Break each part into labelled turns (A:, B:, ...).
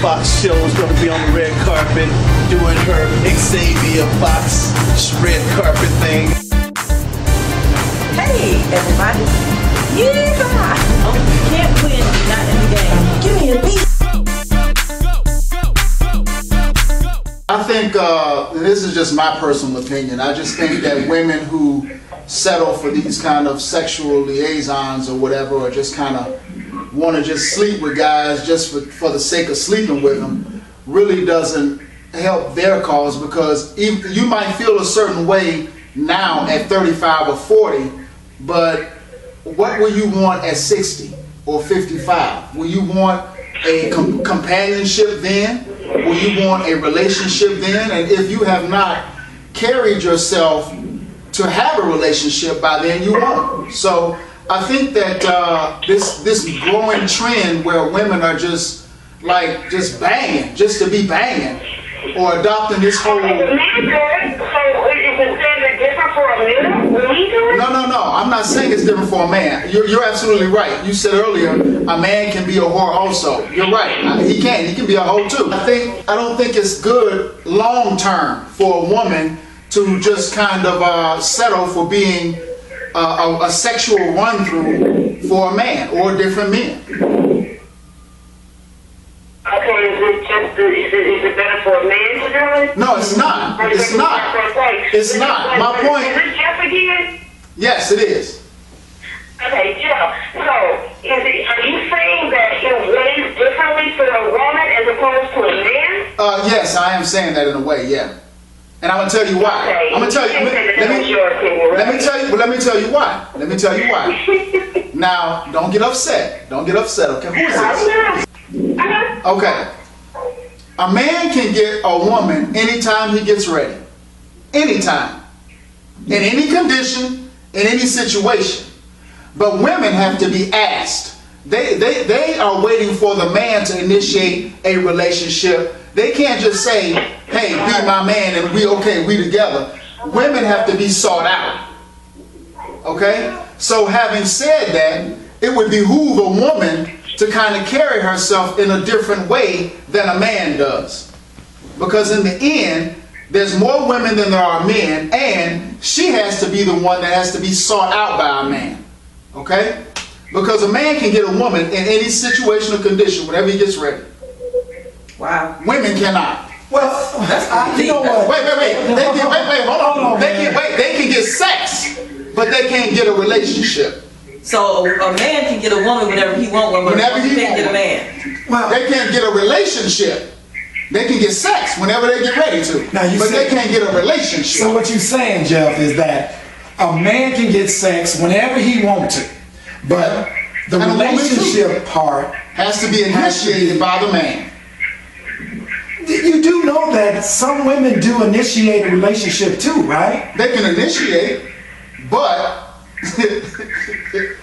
A: Fox show's gonna be on the red carpet doing her Xavia Fox red carpet thing.
B: Hey everybody! Yeehaw! Oh, you can't win if you're not in the game. Give me a beat.
C: I think this is just my personal opinion. I just think that women who settle for these kind of sexual liaisons or whatever, or just kind of want to just sleep with guys just for the sake of sleeping with them, really doesn't help their cause, because you might feel a certain way now at 35 or 40, but what will you want at 60 or 55? Will you want a companionship then? Will you want a relationship then? And if you have not carried yourself to have a relationship by then, you won't. So I think that this growing trend where women are just banging, just to be banging, or adopting this whole... No, I'm not saying it's different for a man. You're absolutely right. You said earlier, a man can be a whore also. You're right. He can be a hoe too. I don't think it's good long term for a woman to just kind of settle for being a sexual run through for a man or different men.
D: Okay, is it better for a man to do it?
C: No, it's not. It's not. It's not. My point.
D: Is this Jeff again?
C: Yes, it is.
D: Okay, Jeff. So, are you saying that it weighs differently for a woman as opposed to a man?
C: Yes, I am saying that in a way. Yeah, and I'm gonna tell you why.
D: Okay.
C: I'm gonna tell you. Let me tell you why. Let me tell you why. Now, don't get upset. Don't get upset. Okay, who is this? Okay. A man can get a woman anytime he gets ready. Anytime. In any condition, in any situation. But women have to be asked. They are waiting for the man to initiate a relationship. They can't just say, hey, be my man and we together. Women have to be sought out. Okay? So having said that, it would behoove a woman to kind of carry herself in a different way than a man does. Because in the end, there's more women than there are men, and she has to be the one that has to be sought out by a man. Okay? Because a man can get a woman in any situation or condition whenever he gets ready.
B: Wow.
C: Women cannot.
E: Well, you know what?
C: Wait, hold on. They can get sex, but they can't get a relationship.
B: So a man can get a woman whenever he wants one, but he can't get a man.
C: Well, they can't get a relationship. They can get sex whenever they get ready to, but they can't get a relationship.
E: So what you're saying, Jeff, is that a man can get sex whenever he wants to, but the relationship part
C: has to be initiated by the man.
E: You do know that some women do initiate a relationship too, right?
C: They can initiate, but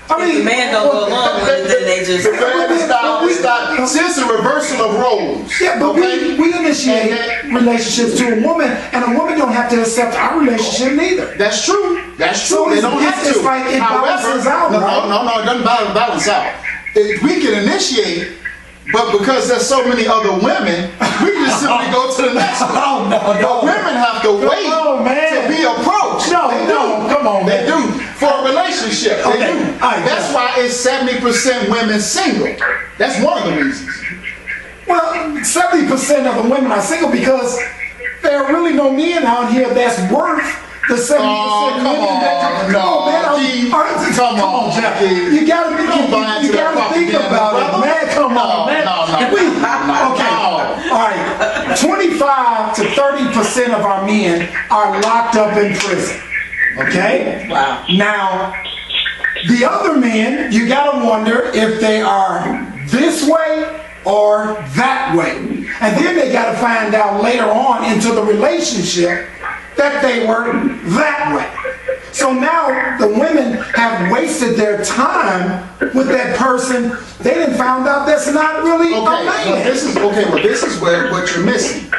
B: I mean, the man don't go along with it, then they just...
C: See, it's a reversal of roles.
E: Yeah, but we initiate relationships to a woman, and a woman don't have to accept our relationship neither.
C: That's true. That's true.
E: So
C: they don't have to.
E: It's like it balances out,
C: no,
E: right?
C: it doesn't balance out. We can initiate, but because there's so many other women, we just simply go to the next one.
E: Oh, no.
C: Women have to wait to be approached.
E: Come on,
C: They do for a relationship. They do. That's why it's 70% women single. That's one of the reasons.
E: Well, 70% of the women are single because there are really no men out here that's worth the 70% women that come on, Jeff. You gotta think about it, man. Come on, man. All right. 25 to 30% of our men are locked up in prison. Okay?
B: Wow.
E: Now, the other men, you gotta wonder if they are this way or that way. And then they gotta find out later on into the relationship that they were that way. So now the women have wasted their time with that person. They didn't find out that's not really a man.
C: Well, this is what you're missing.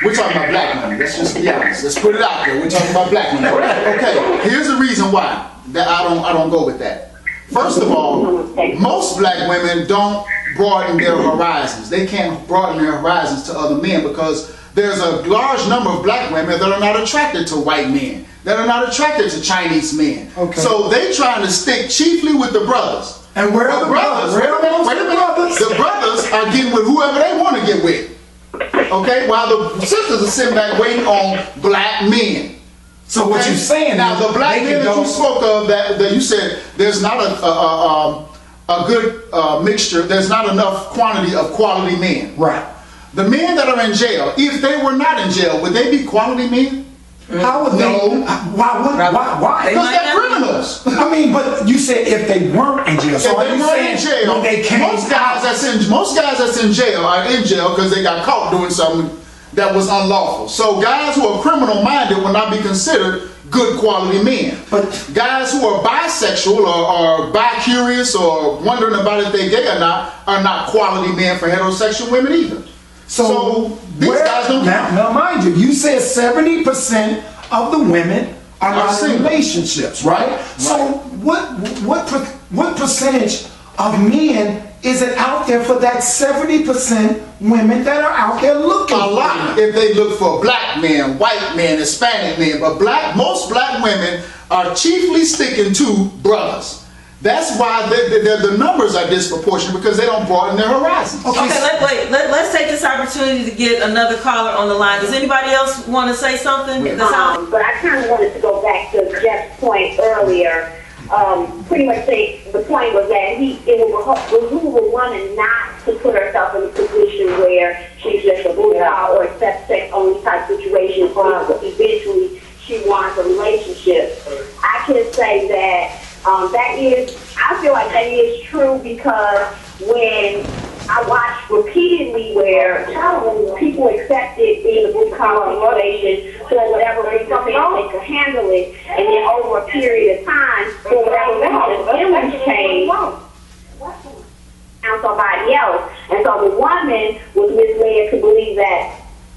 C: We're talking about black women. Let's just be honest. Let's put it out there. We're talking about black women. Okay, here's the reason why that I don't go with that. First of all, most black women don't broaden their horizons. They can't broaden their horizons to other men because there's a large number of black women that are not attracted to white men, that are not attracted to Chinese men. Okay. So they trying to stick chiefly with the brothers.
E: And where are the brothers?
C: Wait a minute. The brothers are getting with whoever they want to get with. Okay, while the sisters are sitting back waiting on black men.
E: So okay? What you're saying
C: now, the black men that you spoke of, that you said there's not a good mixture, there's not enough quantity of quality men.
E: Right.
C: The men that are in jail, if they were not in jail, would they be quality men?
E: How would they? Why?
C: Because they're criminals.
E: I mean, but you said if they weren't in jail. So
C: if they weren't in jail,
E: when they came
C: most guys that's in jail are in jail because they got caught doing something that was unlawful. So guys who are criminal minded will not be considered good quality men. But guys who are bisexual or bi-curious or wondering about if they're gay or not are not quality men for heterosexual women either. So these guys don't count.
E: Now, mind you, you said 70% of the women are not in relationships, right? So what percentage of men is it out there for that 70% women that are out there looking?
C: A lot. If they look for black men, white men, Hispanic men, but most black women are chiefly sticking to brothers. That's why the numbers are disproportionate because they don't broaden their horizons.
B: Okay, let's take this opportunity to get another caller on the line. Does anybody else want to say something?
D: But I kind of wanted to go back to Jeff's point earlier. Pretty much the point was that it will behoove a woman not to put herself in a position where she's just a booty call or accept sex only type situation. Eventually, she wants a relationship. I can say that. I feel like that is true because when I watched repeatedly where people accepted being a booty call situation for whatever reason they could handle it, and then over a period of time, for whatever reason, image changed on somebody else. And so the woman was misled to believe that,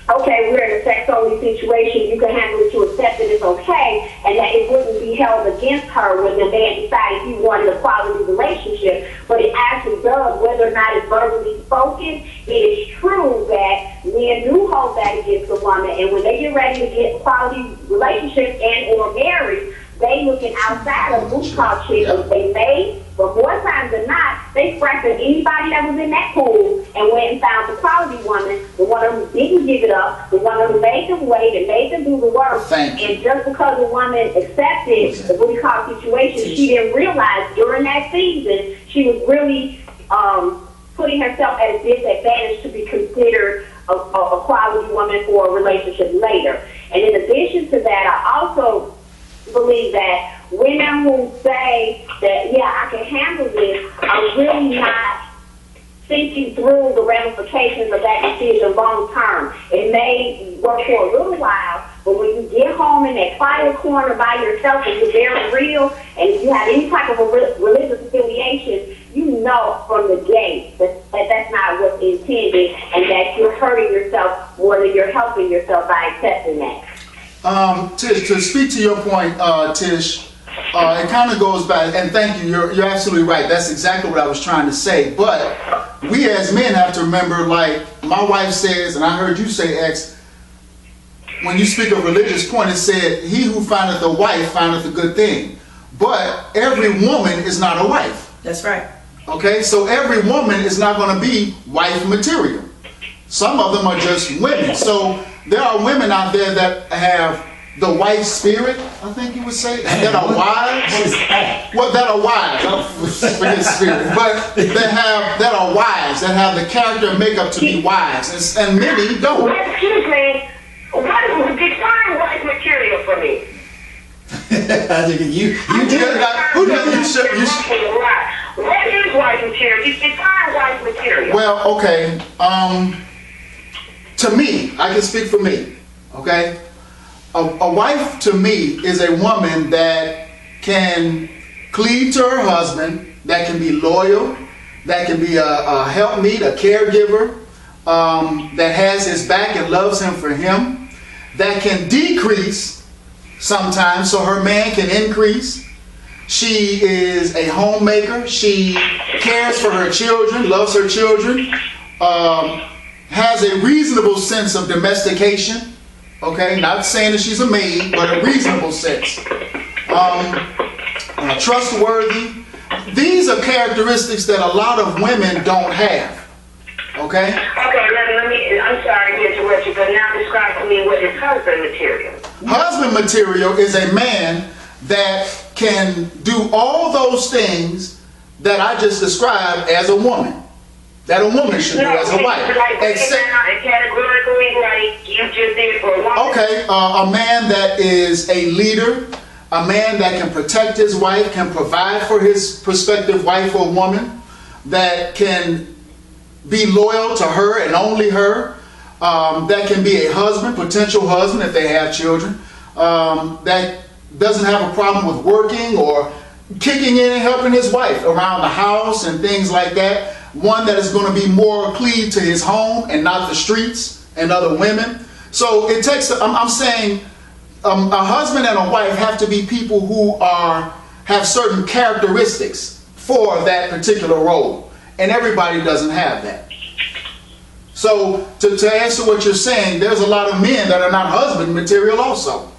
D: okay, we're in a sex-only situation, you can handle it, you accept it, it's okay, and that it wouldn't be held against her when the man decided he wanted a quality relationship. But it actually does, whether or not it's verbally spoken, it is true that men do hold that against the woman, and when they get ready to get quality relationships and or married, they looking outside of booty call chicks. They may, but more times than not, they scrapped anybody that was in that pool and went and found the quality woman, the one who didn't give it up, the one who made them wait and made them do the work. And just because the woman accepted the booty call situation, she didn't realize during that season she was really putting herself at a disadvantage to be considered a quality woman for a relationship later. And in addition to that, I also believe that women who say that, yeah, I can handle this, are really not thinking through the ramifications of that decision long term. It may work for a little while, but when you get home in that quiet corner by yourself and you're very real, and if you have any type of a religious affiliation, you know from the gate that that's not what's intended and that you're hurting yourself more than you're helping yourself by accepting that.
C: Tish, to speak to your point, Tish, it kind of goes back, and thank you, you're absolutely right. That's exactly what I was trying to say. But we as men have to remember, like my wife says, and I heard you say, X, when you speak of religious point, it said, he who findeth a wife findeth a good thing. But every woman is not a wife.
B: That's right.
C: Okay, so every woman is not going to be wife material. Some of them are just women. So there are women out there that have the wife spirit, I think you would say, that are wives. Well, that are wives. Forget spirit, but that are wives, that have the character and makeup to be wives, and many don't.
D: Excuse me, define wife material for me.
C: you did not. Who does you?
D: What is wife material? Define wife material.
C: Well, okay. To me, I can speak for me, okay? A wife to me is a woman that can cleave to her husband, that can be loyal, that can be a helpmeet, a caregiver, that has his back and loves him for him, that can decrease sometimes so her man can increase. She is a homemaker. She cares for her children, loves her children, has a reasonable sense of domestication. Okay, not saying that she's a maid, but a reasonable sense. Trustworthy. These are characteristics that a lot of women don't have. Okay?
D: Okay, let me, I'm sorry to interrupt you, but now describe to me what is husband material.
C: Husband material is a man that can do all those things that I just described as a woman. That a woman should do as a wife.
D: Except categorically, like you just did for a woman.
C: Okay, a man that is a leader, a man that can protect his wife, can provide for his prospective wife or woman, that can be loyal to her and only her, that can be a husband, potential husband if they have children, that doesn't have a problem with working or kicking in and helping his wife around the house and things like that. One that is going to be more cleaved to his home and not the streets and other women. So it takes, I'm saying a husband and a wife have to be people who have certain characteristics for that particular role. And everybody doesn't have that. So to answer what you're saying, there's a lot of men that are not husband material also.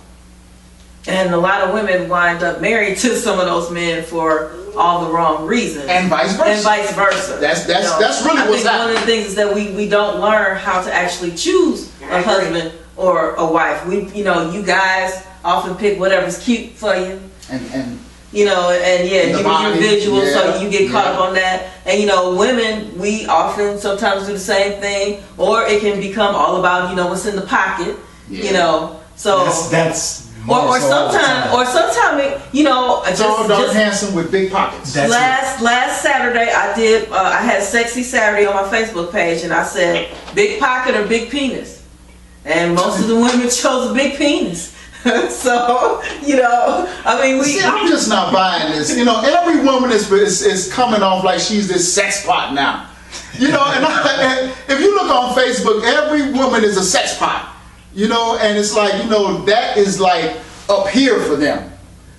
B: And a lot of women wind up married to some of those men for all the wrong reasons.
C: And vice versa.
B: And vice versa.
C: That's really what's happening.
B: One of the things is that we don't learn how to actually choose a husband or a wife. You guys often pick whatever's cute for you.
C: And
B: you're visual, so you get caught up on that. And women, we often sometimes do the same thing, or it can become all about what's in the pocket. So
E: that's
B: or sometimes
C: tall, dark, handsome with big pockets.
B: Last Saturday I had Sexy Saturday on my Facebook page, and I said big pocket or big penis, and most of the women chose a big penis. So
C: I'm just not buying this. Every woman is coming off like she's this sex pot now. And if you look on Facebook, every woman is a sex pot. And it's like, that is like up here for them.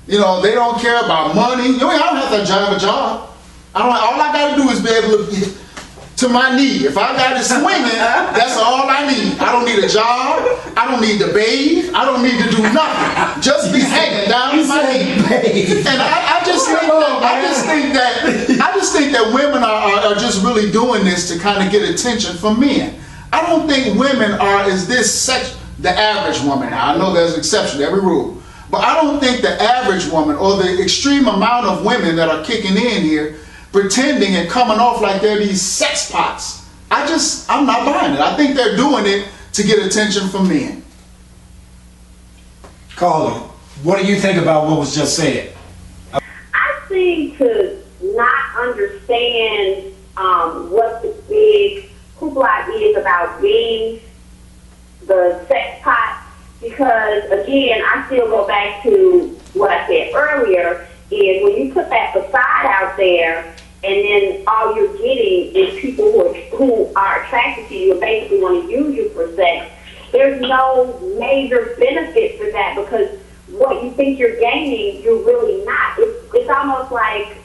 C: They don't care about money. I don't have to have a job. All I got to do is be able to get to my knee. If I got it swinging, that's all I need. I don't need a job. I don't need to bathe. I don't need to do nothing. Just be hanging down to my knee. And I just think that women are just really doing this to kind of get attention from men. I don't think women are the average woman. Now, I know there's an exception to every rule, but I don't think the average woman or the extreme amount of women that are kicking in here pretending and coming off like they're these sex pots. I'm not buying it. I think they're doing it to get attention from men.
E: Carla, what do you think about what was just said?
D: I seem to not understand what the big hoopla is about being the sex pot, because again, I still go back to what I said earlier, is when you put that facade out there and then all you're getting is people who are attracted to you and basically want to use you for sex, there's no major benefit for that, because what you think you're gaining, you're really not. It's almost like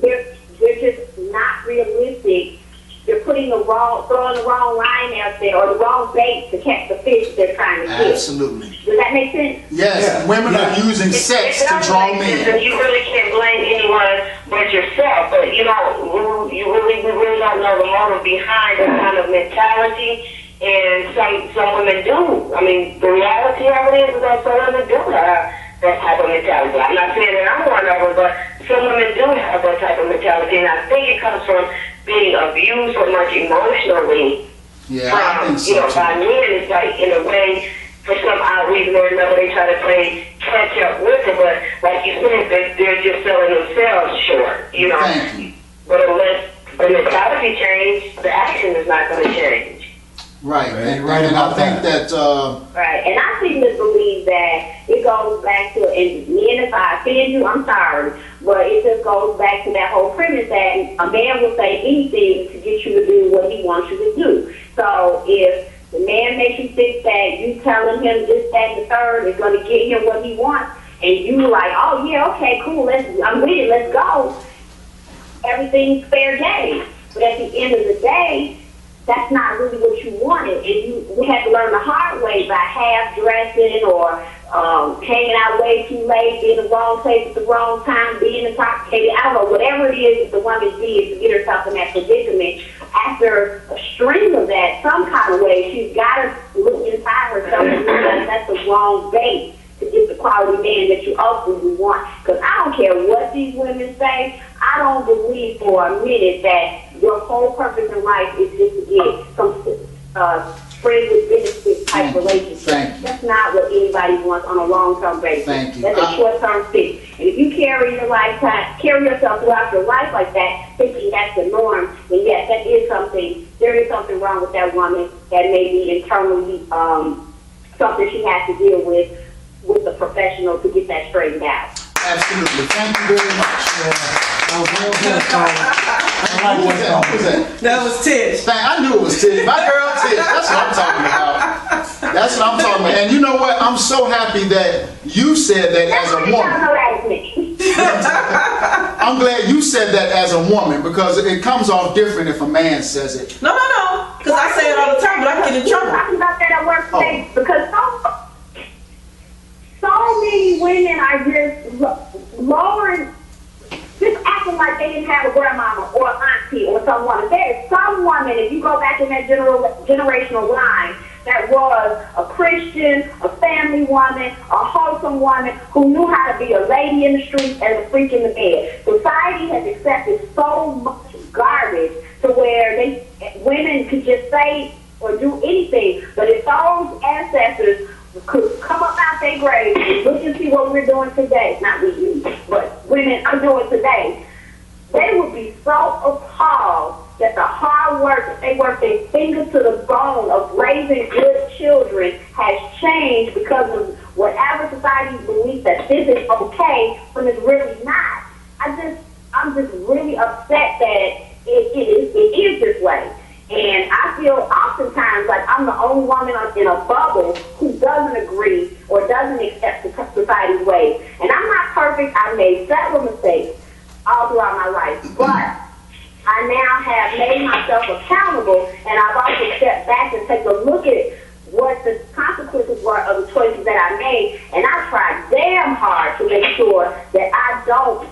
D: they're just not realistic. They're throwing the wrong line out there, or the wrong bait to catch the fish they're trying to catch.
C: Absolutely.
D: Does that make sense?
C: Yes, women are using sex to draw men.
D: You really can't blame anyone but yourself. But we really don't know the motive behind that kind of mentality. And some women do. I mean, the reality of it is that some women do have that type of mentality. I'm not saying that I'm one of them, but some women do have that type of mentality, and I think it comes from being abused so much emotionally by men. It's like, in a way, for some odd reason or another, they try to play catch up with it, but like you said, they're just selling themselves short,
C: Thank you.
D: But unless the mentality change, the action is not going to change.
C: Right, and I think that...
D: Right, and I seem to believe that it goes back to, and men, if I offend you, I'm sorry, but it just goes back to that whole premise that a man will say anything to get you to do what he wants you to do. So if the man makes you think that you telling him this, that, and the third is going to get him what he wants, and you like, oh yeah, okay, cool, I'm with it, let's go. Everything's fair game. But at the end of the day, that's not really what you wanted, and you had to learn the hard way by half dressing or hanging out way too late, being in the wrong place at the wrong time, being intoxicated. I don't know, whatever it is that the woman did to get herself in that predicament. After a string of that, some kind of way, she's got to look inside herself and realize that's the wrong bait to get the quality man that you ultimately want. Because I don't care what these women say, I don't believe for a minute that your whole purpose in life is just to get some friends with benefit type relationship. That's not what anybody wants on a long-term basis. That's a short-term fix. And if you carry yourself throughout your life like that, thinking that's the norm, then yes, there is something wrong with that woman. That may be internally something she has to deal with the professional to get that straightened out.
C: Absolutely. Thank you very much.
E: That was real good,
B: That was Tish.
C: I knew it was Tish. My girl Tish. That's what I'm talking about. That's what I'm talking about. And you know what? I'm so happy that you said that as a woman. I'm glad you said that as a woman because it comes off different if a man says it.
B: No. Because I say it all the time, but I get in trouble.
D: Talking about that at work today because so many women are just lowering, just acting like they didn't have a grandmama or an auntie or someone. There is some woman, if you go back in that generational line, that was a Christian, a family woman, a wholesome woman who knew how to be a lady in the street and a freak in the bed. Society has accepted so much garbage to where women could just say or do anything. But if those ancestors could come up out their grave and look and see what we're doing today, not we, but women are doing today, they would be so appalled that the hard work that they work their fingers to the bone of raising good children has changed because of whatever society believes that this is okay when it's really not. I'm just really upset that it is this way. And I feel oftentimes like I'm the only woman in a bubble who doesn't agree or doesn't accept society's ways. And I'm not perfect. I've made several mistakes all throughout my life. But I now have made myself accountable, and I've also stepped back and take a look at what the consequences were of the choices that I made. And I tried damn hard to make sure that I don't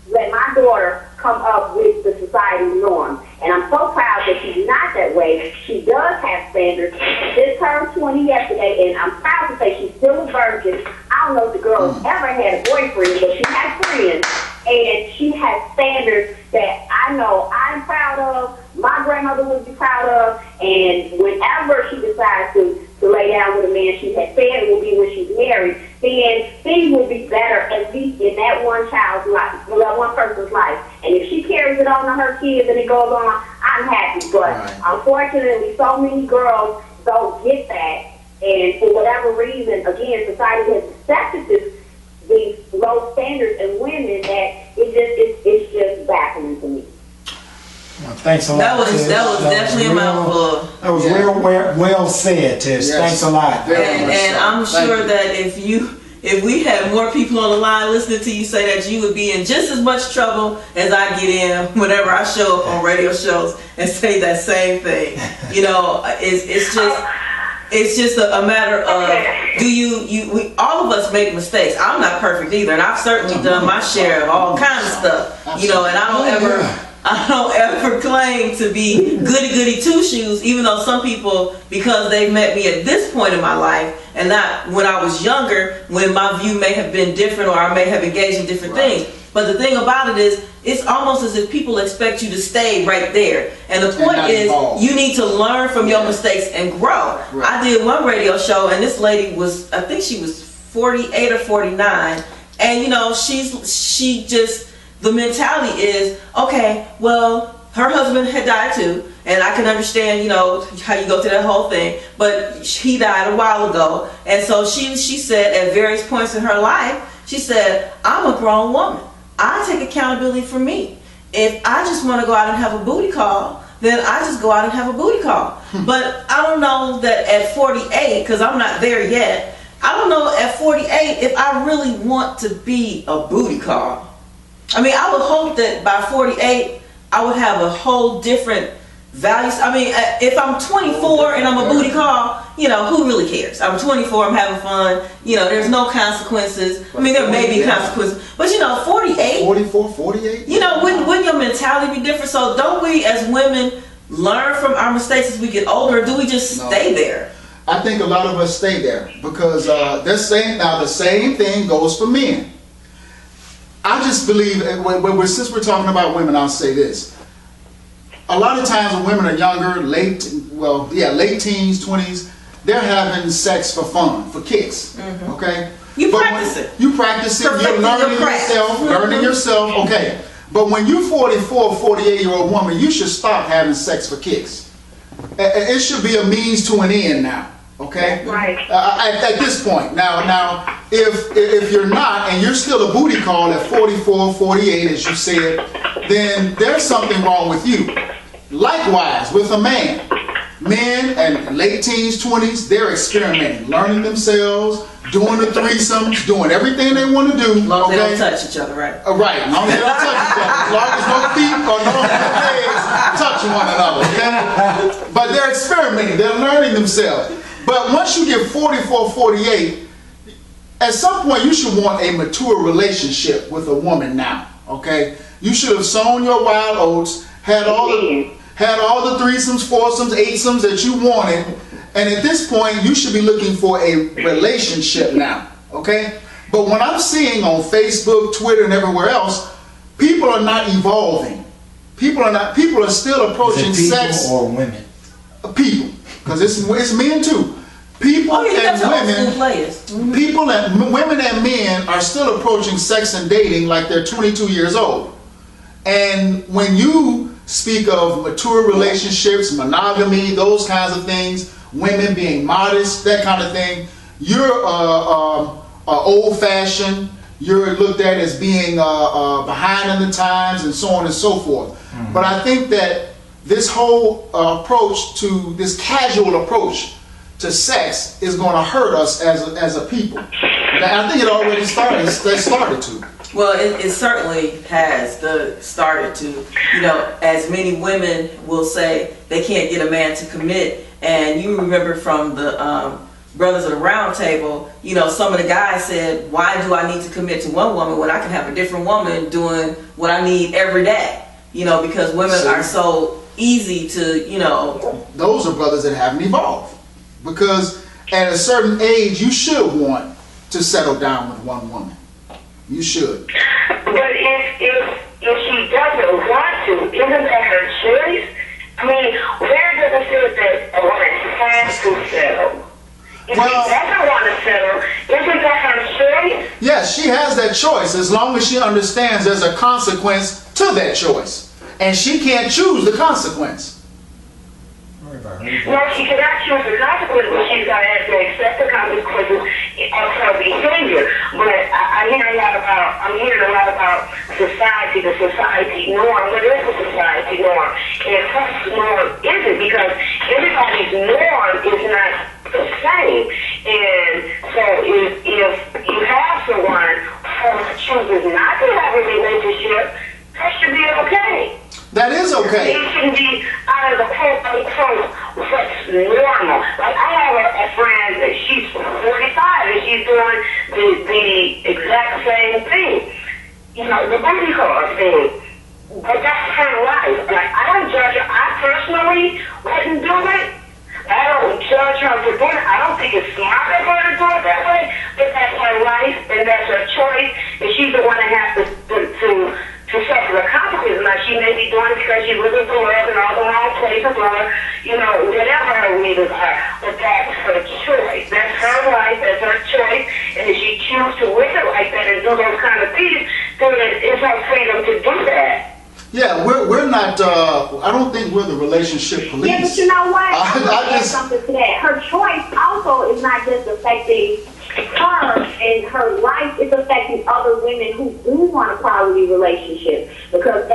D: let my daughter come up with the society norm. And I'm so proud that she's not that way. She does have standards. She just turned 20 yesterday, and I'm proud to say she's still a virgin. I don't know if the girl has ever had a boyfriend, but she has friends. And she has standards that I know I'm proud of, my grandmother would be proud of, and whenever she decides to lay down with a man, she has said it will be when she's married, then things will be better, at least in that one child's life, that one person's life. And if she carries it on to her kids and it goes on, I'm happy. But unfortunately, so many girls don't get that, and for whatever reason, again, society has accepted these low standards in women that it's just baffling to me.
E: Well, thanks a lot.
B: That was definitely a mouthful.
E: That was well said, Tish. Yes. Thanks a lot.
B: And I'm sure that if we had more people on the line listening to you say that, you would be in just as much trouble as I get in whenever I show up on radio shows and say that same thing. You know, it's just a matter of we all of us make mistakes. I'm not perfect either, and I've certainly done my share of all kinds of stuff. You know, and I don't ever claim to be goody two shoes, even though some people, because they've met me at this point in my life and not when I was younger, when my view may have been different or I may have engaged in different things. But the thing about it is, it's almost as if people expect you to stay right there. And the point is, you need to learn from your mistakes and grow. Right. I did one radio show, and this lady was, I think she was 48 or 49. And, you know, she just, the mentality is, okay, well, her husband had died too. And I can understand, you know, how you go through that whole thing. But he died a while ago. And so she said at various points in her life, she said, I'm a grown woman. I take accountability for me. If I just want to go out and have a booty call, then I just go out and have a booty call. But I don't know that at 48, because I'm not there yet, I don't know at 48 if I really want to be a booty call. I mean, I would hope that by 48 I would have a whole different values. I mean, if I'm 24 and I'm a booty call, you know, who really cares? I'm 24, I'm having fun, you know, there's no consequences. I mean, there may be consequences, but you know, 48,
C: 44, 48,
B: you know, wouldn't your mentality be different? So don't we as women learn from our mistakes as we get older, or do we just stay there?
C: I think a lot of us stay there because the same thing goes for men. I just believe, since we're talking about women, I'll say this. A lot of times when women are younger, late teens, 20s, they're having sex for fun, for kicks, okay?
B: You practice it.
C: You practice it, you're learning yourself, okay. But when you're 44, 48-year-old woman, you should stop having sex for kicks. It should be a means to an end now, okay?
D: Right.
C: At this point. Now, if you're not, and you're still a booty call at 44, 48, as you said, then there's something wrong with you. Likewise, with a man. Men and late teens, 20s, they're experimenting, learning themselves, doing the threesomes, doing everything they want to do.
B: As long as they don't touch each other, right?
C: Right, as long as they don't touch each other. As long as no feet or no legs touch one another, okay? But they're experimenting, they're learning themselves. But once you get 44, 48, at some point you should want a mature relationship with a woman now, okay? You should have sown your wild oats, had all the threesomes, foursomes, eightsomes that you wanted, and at this point you should be looking for a relationship now, okay? But when I'm seeing on Facebook, Twitter, and everywhere else, people are not evolving. People are still approaching sex.
E: People or women?
C: People, because it's men too. People and women, women and men are still approaching sex and dating like they're 22 years old. And when you speak of mature relationships, monogamy, those kinds of things, women being modest, that kind of thing, you're old-fashioned, you're looked at as being behind in the times, and so on and so forth. But I think that this whole this casual approach to sex is going to hurt us as a people. I think it already started to.
B: Well, it certainly has started to. You know, as many women will say they can't get a man to commit. And you remember from the Brothers of the Round Table, you know, some of the guys said, why do I need to commit to one woman when I can have a different woman doing what I need every day? You know, because women are so easy to, you know.
C: Those are brothers that haven't evolved. Because at a certain age, you should want to settle down with one woman. You should.
D: But if she doesn't want to, isn't that her choice? I mean, where does it say that a woman has to settle? If she doesn't want to settle, isn't that her choice?
C: Yes, she has that choice as long as she understands there's a consequence to that choice. And she can't choose the consequence.
D: No, she cannot choose the consequences, but she's got to have to accept the consequences of her behavior. But I'm hearing a lot about society, the society norm. What is the society norm? And her norm isn't, because everybody's norm is not the same. And so if you have someone who chooses not to have a relationship, that should be okay.
C: That is okay.
D: It shouldn't be out of the quote-unquote what's normal. Like, I have a friend that she's 45 and she's doing the exact same thing. You know, the booty call thing. But that's her life. Like, I don't judge her. I personally wouldn't do it. I don't judge her for doing it. I don't think it's smart of her to do it that way. But that's her life and that's her choice. And she's the one that has to suffer the consequences. Now, she may be doing it because she's looking for love in all the wrong places, or, you know, whatever her reasons are. But that's her choice. That's her life. That's her choice. And if she chooses to live it like that and do those kind of things, then it's her freedom to do that.
C: Yeah, we're not, I don't think we're the relationship police.
D: Yeah, but you know what? I want to add something to that. Her choice also is not just affecting her and her life, it's affecting other women who do want a quality relationship. Because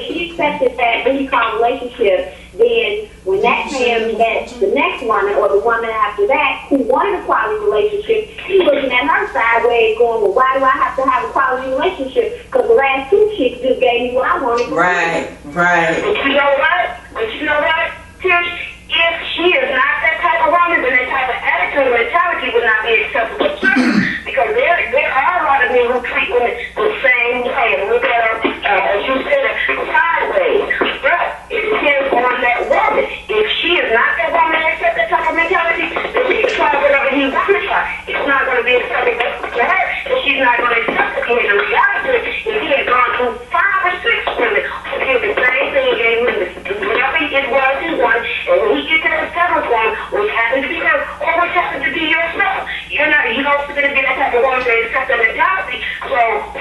D: she accepted that booty call relationship, then then when that man met the next woman or the woman after that who wanted a quality relationship, he's looking at her sideways going, well, why do I have to have a quality relationship? Because the last two chicks just gave me what I wanted.
B: Right.
F: But you know what? Tish? If she is not that type of woman, then that type of attitude or mentality would not be acceptable too. Because there are a lot of men who treat women the same way and look at her, as you said, sideways. But it depends on that woman. If she is not that woman that accepts that type of mentality, then she can try whatever he wants to try. It's not going to be acceptable to her, and she's not going to accept it. And the reality is, if he had gone through 5 or 6 women who did the same thing and gave him whatever it was he wanted, and when he gets to the 7th one, which happens to be her, or which happens to be yourself, you don't going to be that type of woman that accepts that mentality. So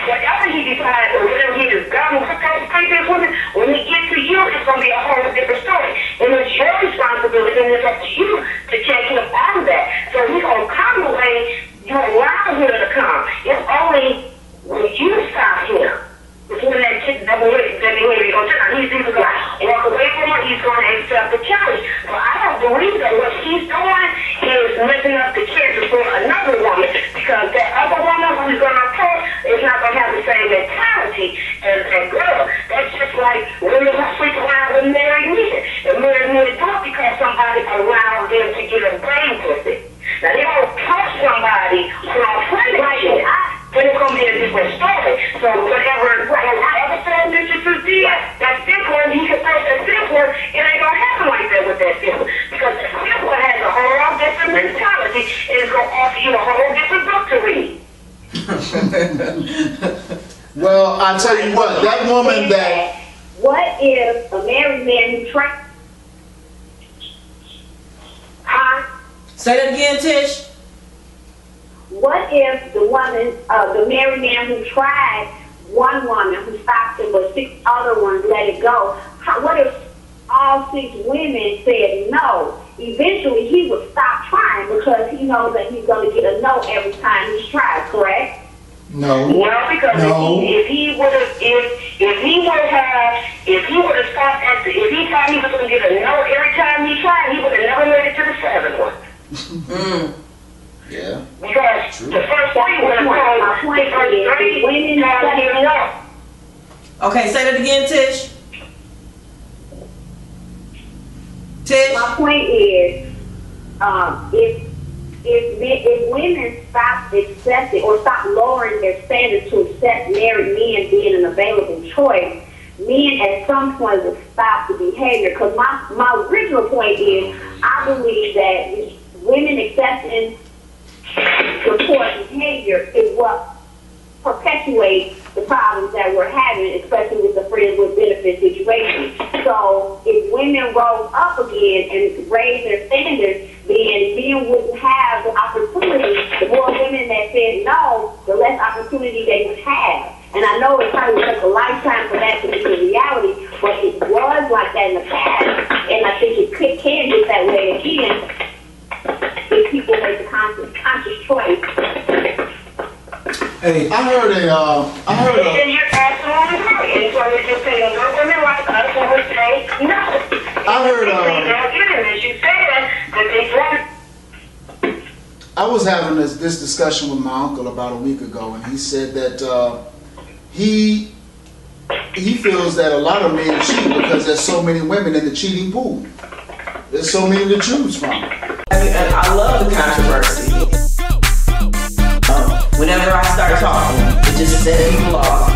F: whatever he decides or whatever he has done with those previous women, when he gets to you, it's going to be a whole different story. And it's your responsibility, and it's up to you to check him on that. So he's going to come the way you allow him to come. It's only when you stop him. It's when that chick that behavior goes down. He's either going to walk away from her, he's going to accept the challenge. But I don't believe that what she's doing is messing up the chances for another woman, because that other woman who's going to approach is not going to have the same mentality as that girl. That's just like women who sleep around with married men. And married men do it because somebody allowed them to get away with it. Now, they don't touch somebody who are afraid of it. Then it's going to be a different story. So whatever said Mr. Suzy, that fifth one, he can throw that fifth one, it ain't going to happen like that with that fifth one. Because the fifth one has a whole different mentality, and it's going to offer you a whole different book to read.
C: Well, I tell you what, that woman that...
D: What if a married man who tries...
B: Say that again, Tish.
D: What if the woman, the married man who tried one woman who stopped him, but 6 other ones let it go? What if all 6 women said no? Eventually, he would stop trying because he knows that he's going to get a no every time he tries. Correct?
C: No.
F: Well, because if he would have stopped at if he thought he was going to get a no every time he tried, he would have never made it to the 7th one.
C: Yeah.
F: Because the first 3 would have called the first 3 women told him no.
B: Okay, say that again, Tish. Tish.
D: My point is, if women stop accepting or stop lowering their standards to accept married men being an available choice, men at some point will stop the behavior. Because my original point is, I believe that women accepting support behavior is what perpetuates the problems that we're having, especially with the friends with benefit situation. So if women rose up again and raise their standards, then men wouldn't have the opportunity. The more women that said no, the less opportunity they would have. And I know it probably took a lifetime for that to be a reality, but it was like that in the past, and I think it can get that way again if people make a conscious choice.
C: Hey, I heard a.
F: And you're absolutely right. And so we're just saying, no women like us who would say no.
C: I heard.
F: As you said, that they want.
C: I was having this discussion with my uncle about a week ago, and he said that he feels that a lot of men cheat because there's so many women in the cheating pool. There's so many to choose from.
B: And I love the controversy. Whenever I start talking, it just sets people off.